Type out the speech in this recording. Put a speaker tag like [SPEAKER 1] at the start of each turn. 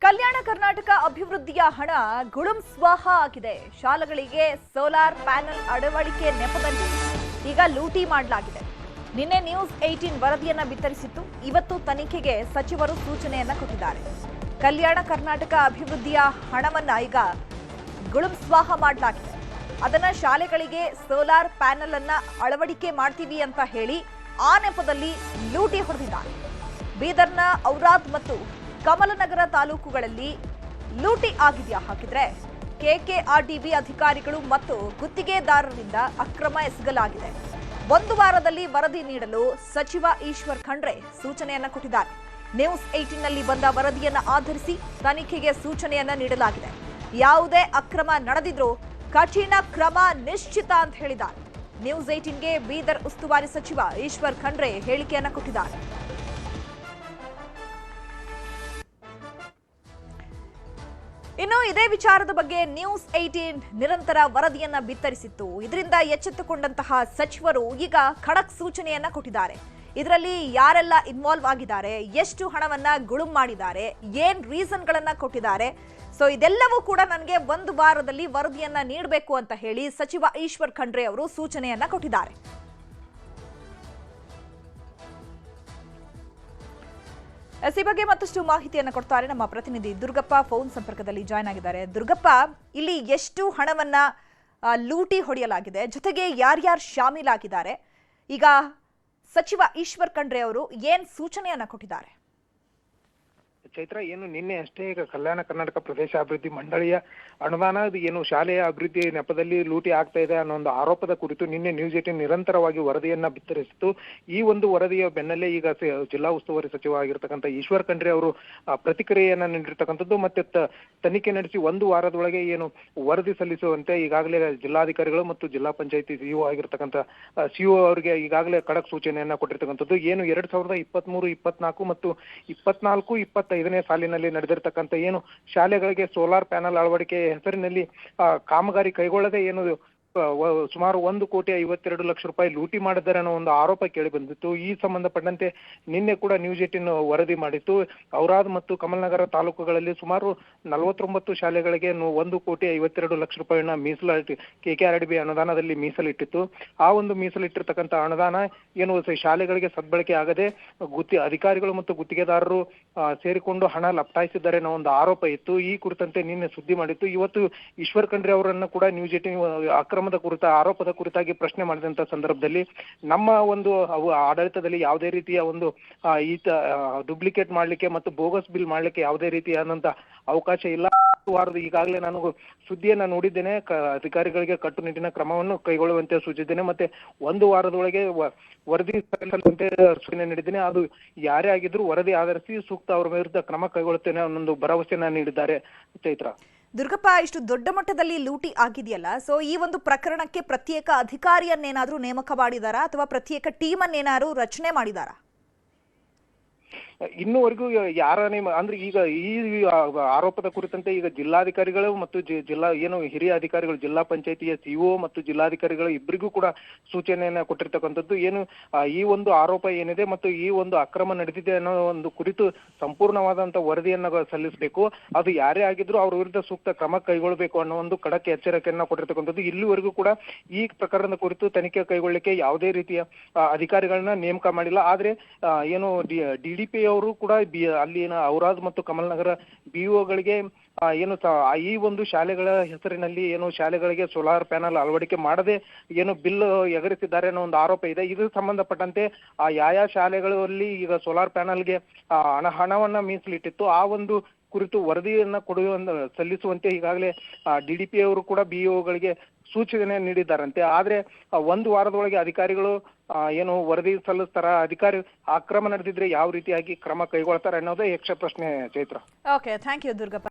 [SPEAKER 1] ಕಲ್ಯಾಣ ಕರ್ನಾಟಕ ಅಭಿವೃದ್ಧಿಯ ಹಣ ಗುಳುಂ ಸ್ವಾಹ ಆಗಿದೆ. ಶಾಲೆಗಳಿಗೆ ಸೋಲಾರ್ ಪ್ಯಾನೆಲ್ ಅಳವಡಿಕೆ ನೆಪದಲ್ಲಿ ಈಗ ಲೂಟಿ ಮಾಡಲಾಗಿದೆ. ನಿನ್ನೆ ನ್ಯೂಸ್ 18 ವರದಿಯನ್ನ ಬಿತ್ತರಿಸಿತ್ತು. ಇವತ್ತು ತನಿಖೆಗೆ ಸಚಿವರು ಸೂಚನೆಯನ್ನ ಕೊಟ್ಟಿದ್ದಾರೆ. ಕಲ್ಯಾಣ ಕರ್ನಾಟಕ ಅಭಿವೃದ್ಧಿಯ ಹಣವನ್ನ ಈಗ ಗುಳುಂ ಸ್ವಾಹ ಮಾಡಲಾಗಿದೆ. ಅದನ್ನ ಶಾಲೆಗಳಿಗೆ ಸೋಲಾರ್ ಪ್ಯಾನೆಲ್ ಅನ್ನ ಅಳವಡಿಕೆ ಮಾಡ್ತೀವಿ ಅಂತ ಹೇಳಿ ಆ ನೆಪದಲ್ಲಿ ಲೂಟಿ ಹೊಡೆದಿದ್ದಾರೆ. ಬೀದರ್ನ ಔರಾದ್ ಮತ್ತು ಕಮಲನಗರ ತಾಲೂಕುಗಳಲ್ಲಿ ಲೂಟಿ ಆಗಿದೆಯಾ ಹಾಕಿದ್ರೆ ಕೆಕೆಆರ್ಡಿಬಿ ಅಧಿಕಾರಿಗಳು ಮತ್ತು ಗುತ್ತಿಗೆದಾರರಿಂದ ಅಕ್ರಮ ಎಸಗಲಾಗಿದೆ. ಒಂದು ವಾರದಲ್ಲಿ ವರದಿ ನೀಡಲು ಸಚಿವ ಈಶ್ವರ್ ಖಂಡ್ರೆ ಸೂಚನೆಯನ್ನ ಕೊಟ್ಟಿದ್ದಾರೆ. ನ್ಯೂಸ್ 18 ನಲ್ಲಿ ಬಂದ ವರದಿಯನ್ನ ಆಧರಿಸಿ ತನಿಖೆಗೆ ಸೂಚನೆಯನ್ನ ನೀಡಲಾಗಿದೆ. ಯಾವುದೇ ಅಕ್ರಮ ನಡೆದಿದ್ರೂ ಕಠಿಣ ಕ್ರಮ ನಿಶ್ಚಿತ ಅಂತ ಹೇಳಿದ್ದಾರೆ. ನ್ಯೂಸ್ 18ಗೆ ಬೀದರ್ ಉಸ್ತುವಾರಿ ಸಚಿವ ಈಶ್ವರ್ ಖಂಡ್ರೆ ಹೇಳಿಕೆಯನ್ನ ಕೊಟ್ಟಿದ್ದಾರೆ. ಇನ್ನು ಇದೇ ವಿಚಾರದ ಬಗ್ಗೆ ನ್ಯೂಸ್ 18 ನಿರಂತರ ವರದಿಯನ್ನ ಬಿತ್ತರಿಸಿತ್ತು. ಇದರಿಂದ ಎಚ್ಚೆತ್ತುಕೊಂಡಂತಹ ಸಚಿವರು ಈಗ ಖಡಕ್ ಸೂಚನೆಯನ್ನ ಕೊಟ್ಟಿದ್ದಾರೆ. ಇದರಲ್ಲಿ ಯಾರೆಲ್ಲ ಇನ್ವಾಲ್ವ್ ಆಗಿದ್ದಾರೆ, ಎಷ್ಟು ಹಣವನ್ನ ಗುಳುಂ ಮಾಡಿದ್ದಾರೆ, ಏನ್ ರೀಸನ್ಗಳನ್ನ ಕೊಟ್ಟಿದ್ದಾರೆ, ಸೊ ಇದೆಲ್ಲವೂ ಕೂಡ ನನಗೆ ಒಂದು ವಾರದಲ್ಲಿ ವರದಿಯನ್ನ ನೀಡಬೇಕು ಅಂತ ಹೇಳಿ ಸಚಿವ ಈಶ್ವರ್ ಖಂಡ್ರೆ ಅವರು ಸೂಚನೆಯನ್ನ ಕೊಟ್ಟಿದ್ದಾರೆ. ಈ ಬಗ್ಗೆ ಮತ್ತಷ್ಟು ಮಾಹಿತಿಯನ್ನು ಕೊಡ್ತಾರೆ ನಮ್ಮ ಪ್ರತಿನಿಧಿ ದುರ್ಗಪ್ಪ. ಫೋನ್ ಸಂಪರ್ಕದಲ್ಲಿ ಜಾಯ್ನ್ ಆಗಿದ್ದಾರೆ. ದುರ್ಗಪ್ಪ, ಇಲ್ಲಿ ಎಷ್ಟು ಹಣವನ್ನ ಲೂಟಿ ಹೊಡೆಯಲಾಗಿದೆ, ಜೊತೆಗೆ ಯಾರ್ಯಾರು ಶಾಮೀಲಾಗಿದ್ದಾರೆ, ಈಗ ಸಚಿವ ಈಶ್ವರ್ ಖಂಡ್ರೆ ಅವರು ಏನ್ ಸೂಚನೆಯನ್ನ ಕೊಟ್ಟಿದ್ದಾರೆ?
[SPEAKER 2] ಚೈತ್ರ, ಏನು ನಿನ್ನೆ ಅಷ್ಟೇ ಈಗ ಕಲ್ಯಾಣ ಕರ್ನಾಟಕ ಪ್ರದೇಶ ಅಭಿವೃದ್ಧಿ ಮಂಡಳಿಯ ಅನುದಾನ ಏನು ಶಾಲೆಯ ಅಭಿವೃದ್ಧಿ ನೆಪದಲ್ಲಿ ಲೂಟಿ ಆಗ್ತಾ ಇದೆ ಅನ್ನೋ ಒಂದು ಆರೋಪದ ಕುರಿತು ನಿನ್ನೆ ನ್ಯೂಸ್ 18 ನಿರಂತರವಾಗಿ ವರದಿಯನ್ನ ಬಿತ್ತರಿಸಿತು. ಈ ಒಂದು ವರದಿಯ ಬೆನ್ನಲ್ಲೇ ಈಗ ಜಿಲ್ಲಾ ಉಸ್ತುವಾರಿ ಸಚಿವ ಆಗಿರ್ತಕ್ಕಂಥ ಈಶ್ವರ್ ಖಂಡ್ರೆ ಅವರು ಪ್ರತಿಕ್ರಿಯೆಯನ್ನ ನೀಡಿರ್ತಕ್ಕಂಥದ್ದು. ಮತ್ತೆ ತನಿಖೆ ನಡೆಸಿ ಒಂದು ವಾರದೊಳಗೆ ಏನು ವರದಿ ಸಲ್ಲಿಸುವಂತೆ ಈಗಾಗಲೇ ಜಿಲ್ಲಾಧಿಕಾರಿಗಳು ಮತ್ತು ಜಿಲ್ಲಾ ಪಂಚಾಯತಿ ಸಿಇಒ ಆಗಿರ್ತಕ್ಕಂಥ ಸಿಇಒ ಅವರಿಗೆ ಈಗಾಗಲೇ ಖಡಕ್ ಸೂಚನೆಯನ್ನ ಕೊಟ್ಟಿರ್ತಕ್ಕಂಥದ್ದು. ಏನು 2023, 24 ಮತ್ತು 24-25ನೇ ಸಾಲಿನಲ್ಲಿ ನಡೆದಿರ್ತಕ್ಕಂಥ ಏನು ಶಾಲೆಗಳಿಗೆ ಸೋಲಾರ್ ಪ್ಯಾನಲ್ ಅಳವಡಿಕೆ ಹೆಸರಿನಲ್ಲಿ ಕಾಮಗಾರಿ ಕೈಗೊಳ್ಳದೆ ಏನು ಸುಮಾರು 1,52,00,000 ರೂಪಾಯಿ ಲೂಟಿ ಮಾಡಿದ್ದಾರೆ ಅನ್ನೋ ಒಂದು ಆರೋಪ ಕೇಳಿ ಬಂದಿತ್ತು. ಈ ಸಂಬಂಧಪಟ್ಟಂತೆ ನಿನ್ನೆ ಕೂಡ ನ್ಯೂಸ್ 18 ವರದಿ ಮಾಡಿತ್ತು. ಔರಾದ್ ಮತ್ತು ಕಮಲನಗರ ತಾಲೂಕುಗಳಲ್ಲಿ ಸುಮಾರು 49 ಶಾಲೆಗಳಿಗೆ 1,52,00,000 ರೂಪಾಯಿನ ಮೀಸಲಾತಿ ಕೆಕೆಆರ್ಡಿಬಿ ಅನುದಾನದಲ್ಲಿ ಮೀಸಲಿಟ್ಟಿತ್ತು. ಆ ಒಂದು ಮೀಸಲಿಟ್ಟಿರ್ತಕ್ಕಂಥ ಅನುದಾನ ಏನು ಶಾಲೆಗಳಿಗೆ ಸದ್ಬಳಕೆ ಆಗದೆ ಅಧಿಕಾರಿಗಳು ಮತ್ತು ಗುತ್ತಿಗೆದಾರರು ಸೇರಿಕೊಂಡು ಹಣ ಲಪ್ಟಾಯಿಸಿದ್ದಾರೆ ಅನ್ನೋ ಒಂದು ಆರೋಪ ಇತ್ತು. ಈ ಕುರಿತಂತೆ ನಿನ್ನೆ ಸುದ್ದಿ ಮಾಡಿತ್ತು. ಇವತ್ತು ಈಶ್ವರ್ ಖಂಡ್ರೆ ಅವರನ್ನು ಕೂಡ ನ್ಯೂಸ್ 18 ಆರೋಪದ ಕುರಿತಾಗಿ ಪ್ರಶ್ನೆ ಮಾಡಿದಂತ ಸಂದರ್ಭದಲ್ಲಿ ನಮ್ಮ ಒಂದು ಆಡಳಿತದಲ್ಲಿ ಯಾವುದೇ ರೀತಿಯ ಒಂದು ಡುಪ್ಲಿಕೇಟ್ ಮಾಡ್ಲಿಕ್ಕೆ ಮತ್ತು ಬೋಗಸ್ ಬಿಲ್ ಮಾಡ್ಲಿಕ್ಕೆ ಯಾವುದೇ ರೀತಿಯಾದಂತ ಅವಕಾಶ ಇಲ್ಲ. ವಾರದ ಈಗಾಗಲೇ ನಾನು ಸುದ್ದಿಯನ್ನ ನೋಡಿದ್ದೇನೆ. ಅಧಿಕಾರಿಗಳಿಗೆ ಕಟ್ಟುನಿಟ್ಟಿನ ಕ್ರಮವನ್ನು ಕೈಗೊಳ್ಳುವಂತೆ ಸೂಚಿಸಿದ್ದೇನೆ. ಮತ್ತೆ ಒಂದು ವಾರದೊಳಗೆ ವರದಿ ಸಲ್ಲಿಸುವಂತೆ ಸೂಚನೆ ನೀಡಿದ್ದೇನೆ. ಅದು ಯಾರೇ ಆಗಿದ್ರು ವರದಿ ಆಧರಿಸಿ ಸೂಕ್ತ ಅವರ ವಿರುದ್ಧ ಕ್ರಮ ಕೈಗೊಳ್ಳುತ್ತೇನೆ ಅನ್ನೊಂದು ಭರವಸೆಯನ್ನ ನೀಡಿದ್ದಾರೆ. ಚೈತ್ರ,
[SPEAKER 1] ದುರ್ಗಪ್ಪ, ಇಷ್ಟು ದೊಡ್ಡ ಮಟ್ಟದಲ್ಲಿ ಲೂಟಿ ಆಗಿದೆಯಲ್ಲ, ಸೊ ಈ ಒಂದು ಪ್ರಕರಣಕ್ಕೆ ಪ್ರತ್ಯೇಕ ಅಧಿಕಾರಿಯನ್ನೇನಾದ್ರೂ ನೇಮಕ ಮಾಡಿದಾರಾ ಅಥವಾ ಪ್ರತ್ಯೇಕ ಟೀಮ್ ಅನ್ನೇನಾದ್ರೂ ರಚನೆ ಮಾಡಿದಾರಾ?
[SPEAKER 2] ಇನ್ನೂವರೆಗೂ ಯಾರ ಅಂದ್ರೆ ಈಗ ಈ ಆರೋಪದ ಕುರಿತಂತೆ ಈಗ ಜಿಲ್ಲಾಧಿಕಾರಿಗಳು ಮತ್ತು ಜಿಲ್ಲಾ ಏನು ಹಿರಿಯ ಅಧಿಕಾರಿಗಳು, ಜಿಲ್ಲಾ ಪಂಚಾಯತಿಯ ಸಿಇಒ ಮತ್ತು ಜಿಲ್ಲಾಧಿಕಾರಿಗಳು ಇಬ್ಬರಿಗೂ ಕೂಡ ಸೂಚನೆಯನ್ನ ಕೊಟ್ಟಿರ್ತಕ್ಕಂಥದ್ದು. ಏನು ಈ ಒಂದು ಆರೋಪ ಏನಿದೆ ಮತ್ತು ಈ ಒಂದು ಅಕ್ರಮ ನಡೆದಿದೆ ಅನ್ನೋ ಒಂದು ಕುರಿತು ಸಂಪೂರ್ಣವಾದಂತ ವರದಿಯನ್ನ ಸಲ್ಲಿಸಬೇಕು. ಅದು ಯಾರೇ ಆಗಿದ್ರು ಅವ್ರ ವಿರುದ್ಧ ಸೂಕ್ತ ಕ್ರಮ ಕೈಗೊಳ್ಳಬೇಕು ಅನ್ನೋ ಒಂದು ಖಡಕ್ ಎಚ್ಚರಿಕೆಯನ್ನ ಕೊಟ್ಟಿರ್ತಕ್ಕಂಥದ್ದು. ಇಲ್ಲಿವರೆಗೂ ಕೂಡ ಈ ಪ್ರಕರಣದ ಕುರಿತು ತನಿಖೆ ಕೈಗೊಳ್ಳಲಿಕ್ಕೆ ಯಾವುದೇ ರೀತಿಯ ಅಧಿಕಾರಿಗಳನ್ನ ನೇಮಕ ಮಾಡಿಲ್ಲ. ಆದ್ರೆ ಏನು ಡಿಡಿಪಿ ಅವರು ಕೂಡ ಅಲ್ಲಿನ ಔರಾದ್ ಮತ್ತು ಕಮಲನಗರ ಬಿಇಒಗಳಿಗೆ ಏನು ಈ ಒಂದು ಶಾಲೆಗಳ ಹೆಸರಿನಲ್ಲಿ ಏನು ಶಾಲೆಗಳಿಗೆ ಸೋಲಾರ್ ಪ್ಯಾನಲ್ ಅಳವಡಿಕೆ ಮಾಡದೆ ಏನು ಬಿಲ್ ಎಗರಿಸಿದ್ದಾರೆ ಅನ್ನೋ ಒಂದು ಆರೋಪ ಇದೆ. ಇದು ಸಂಬಂಧಪಟ್ಟಂತೆ ಯಾವ ಶಾಲೆಗಳಲ್ಲಿ ಈಗ ಸೋಲಾರ್ ಪ್ಯಾನಲ್ಗೆ ಹಣವನ್ನ ಮೀಸಲಿಟ್ಟಿತ್ತು ಆ ಒಂದು ಕುರಿತು ವರದಿಯನ್ನ ಸಲ್ಲಿಸುವಂತೆ ಈಗಾಗಲೇ ಡಿಡಿಪಿ ಅವರು ಕೂಡ ಬಿಇಒಗಳಿಗೆ ಸೂಚನೆ ನೀಡಿದ್ದಾರಂತೆ. ಆದ್ರೆ ಒಂದು ವಾರದೊಳಗೆ ಅಧಿಕಾರಿಗಳು ಏನು ವರದಿ ಸಲ್ಲಿಸ್ತಾರ, ಅಧಿಕಾರಿ ಅಕ್ರಮ ನಡೆದಿದ್ರೆ ಯಾವ ರೀತಿಯಾಗಿ ಕ್ರಮ ಕೈಗೊಳ್ತಾರೆ ಅನ್ನೋದೇ ಯಕ್ಷ ಪ್ರಶ್ನೆ. Chaitra,
[SPEAKER 1] okay, thank you Durgappa.